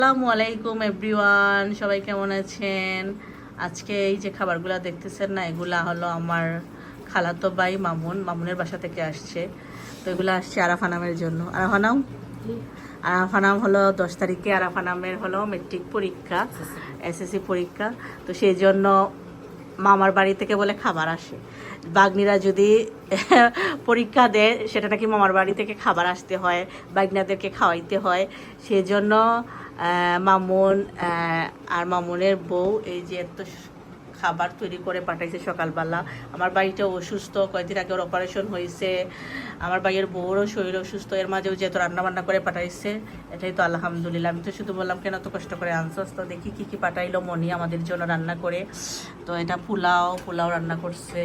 আসসালামু আলাইকুম এভরিওয়ান, সবাই কেমন আছেন? আজকে এই যে খাবারগুলো দেখতেছেন না, এগুলা হলো আমার খালাতো ভাই মামুনের বাসা থেকে আসছে। তো এগুলো আসছে আরাফানামের জন্য। আরাফানাম হলো 10 তারিখে আরাফানামের হলো মেট্রিক পরীক্ষা, এসএসসি পরীক্ষা। তো সেই জন্য মামার বাড়ি থেকে বলে খাবার আসে। বাগনিরা যদি পরীক্ষা দেয় সেটা নাকি মামার বাড়ি থেকে খাবার আসতে হয়, বাগনাদেরকে খাওয়াইতে হয়। সেই জন্য মামুন আর মামুনের বউ এই যে এত খাবার তৈরি করে পাঠাইছে সকালবেলা। আমার বাড়িটা অসুস্থ, কয়েকদিন আগে ওর অপারেশন হয়েছে। আমার ভাইয়ের বউরও শরীর অসুস্থ, এর মাঝেও যেহেতু রান্নাবান্না করে পাঠাইছে, এটাই তো আলহামদুলিল্লাহ। আমি তো শুধু বললাম কেন তো কষ্ট করে আনছস। তো দেখি কী কী পাঠাইলো মনি আমাদের জন্য রান্না করে। তো এটা পোলাও রান্না করছে,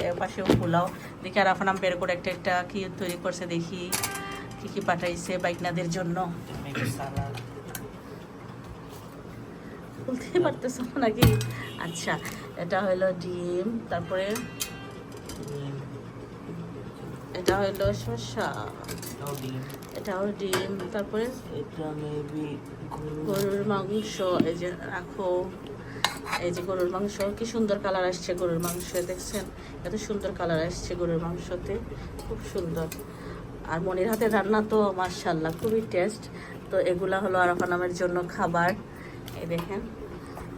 এর পাশেও পোলাও। দেখি আর আফানাম বের করে একটা একটা কী তৈরি করছে, দেখি কী কী পাঠাইছে বাইকনাদের জন্য। বলতে পারতেছ নাকি? আচ্ছা, এটা হলো ডিম, তারপরে এটা হলো শসা, এটাও ডিম, তারপরে গরুর মাংস। এই যে রাখো, এই যে গরুর মাংস, কি সুন্দর কালার আসছে গরুর মাংস, দেখছেন এত সুন্দর কালার আসছে গরুর মাংসতে, খুব সুন্দর। আর মনির হাতের রান্না তো মাশাআল্লাহ খুবই টেস্ট। তো এগুলা হলো আরাফানামের জন্য খাবার। এই দেখেন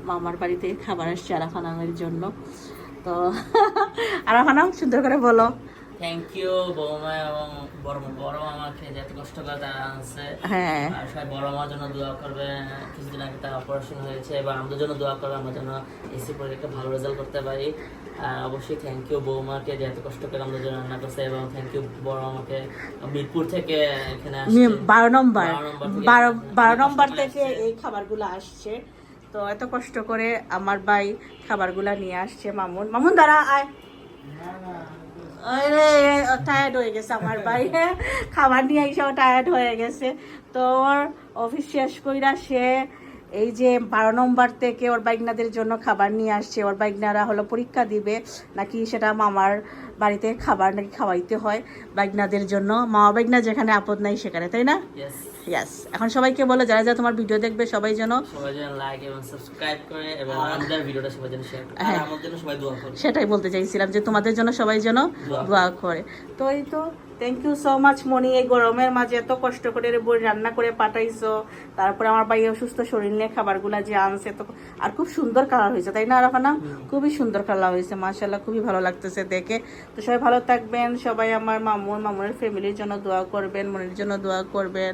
মামার বাড়িতে খাবার আসছে আরাফানামের জন্য। তো আরাফানাম সুন্দর করে বলো। থ্যাংক ইউ বৌমা এবং বড় মামাকে যে এত কষ্ট করে তারা আনছে। হ্যাঁ, আর সবাই বড় মামার জন্য দোয়া করবে। কিছুদিন আগে তার অপারেশন হয়েছে, এবার আমাদের জন্য দোয়া করবে, আমরা যেন এসি পরীক্ষা ভালো রেজাল্ট করতে পারি। অবশ্যই থ্যাংক ইউ বৌমাকে যে এত কষ্ট করে আমাদের জন্য রান্না করছে, এবং থ্যাংক ইউ বড় মামাকে মিরপুর থেকে এখানে আসছে 12 নম্বর থেকে এই খাবারগুলো আসছে। তো এত কষ্ট করে আমার ভাই খাবারগুলা নিয়ে আসছে। মামুন দাঁড়া আয়। আরে টায়ার্ড হয়ে গেছে আমার ভাই, খাবার নিয়ে এসেও টায়ার্ড হয়ে গেছে। তো ওর অফিস শেষ কইরা সে এই যে 12 নম্বর থেকে ওর বাইকনাদের জন্য খাবার নিয়ে আসছে। ওর বাইকনারা হলো পরীক্ষা দিবে নাকি সেটা মামার বাড়িতে খাবার নাকি খাওয়াইতে হয় বাইকনাদের জন্য। মামা বাইকনা যেখানে আপদ নাই সেখানে, তাই না? ইয়েস। এখন সবাইকে বলো যারা যারা তোমার ভিডিও দেখবে সবাই যেন লাইক এবং সাবস্ক্রাইব করে, এবং আমাদের ভিডিওটা সবাই যেন শেয়ার করে, আর আমাদের জন্য সবাই দোয়া করে। সেটাই বলতে চাইছিলাম যে তোমাদের জন্য সবাই যেন দোয়া করে। তো এই তো থ্যাংক ইউ সো মাচ মনি, এই গরমের মাঝে এত কষ্ট করে বই রান্না করে পাঠাইছো। তারপরে আমার ভাই অসুস্থ শরীর নিয়ে খাবারগুলা যে আনছে, তো আর খুব সুন্দর কালার হয়েছে, তাই না আরাফানা? খুবই সুন্দর কালার হয়েছে মাশাআল্লাহ, খুবই ভালো লাগতেছে দেখে। তো সবাই ভালো থাকবেন, সবাই আমার মামুনের ফ্যামিলির জন্য দোয়া করবেন, মনির জন্য দোয়া করবেন।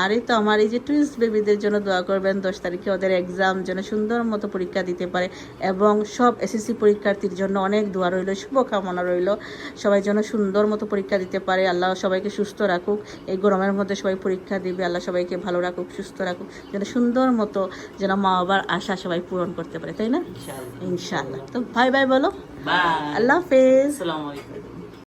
আর এই তো আমার এই যে টুইন্স বেবিদের জন্য দোয়া করবেন, 10 তারিখে ওদের এক্সাম যেন সুন্দর মতো পরীক্ষা দিতে পারে, এবং সব এসএসসি পরীক্ষার্থীর জন্য অনেক দোয়া রইল, শুভকামনা রইল, সবাই যেন সুন্দর মতো পরীক্ষা দিতে পারে। আল্লাহ সবাইকে সুস্থ রাখুক, এই গরমের মধ্যে সবাই পরীক্ষা দিবে, আল্লাহ সবাইকে ভালো রাখুক, সুস্থ রাখুক, যেন সুন্দর মতো যেন মা বাবার আশা সবাই পূরণ করতে পারে, তাই না? ইনশাআল্লাহ। তো বাই বাই বলো, আল্লাহ হাফেজ। আসসালামু আলাইকুম।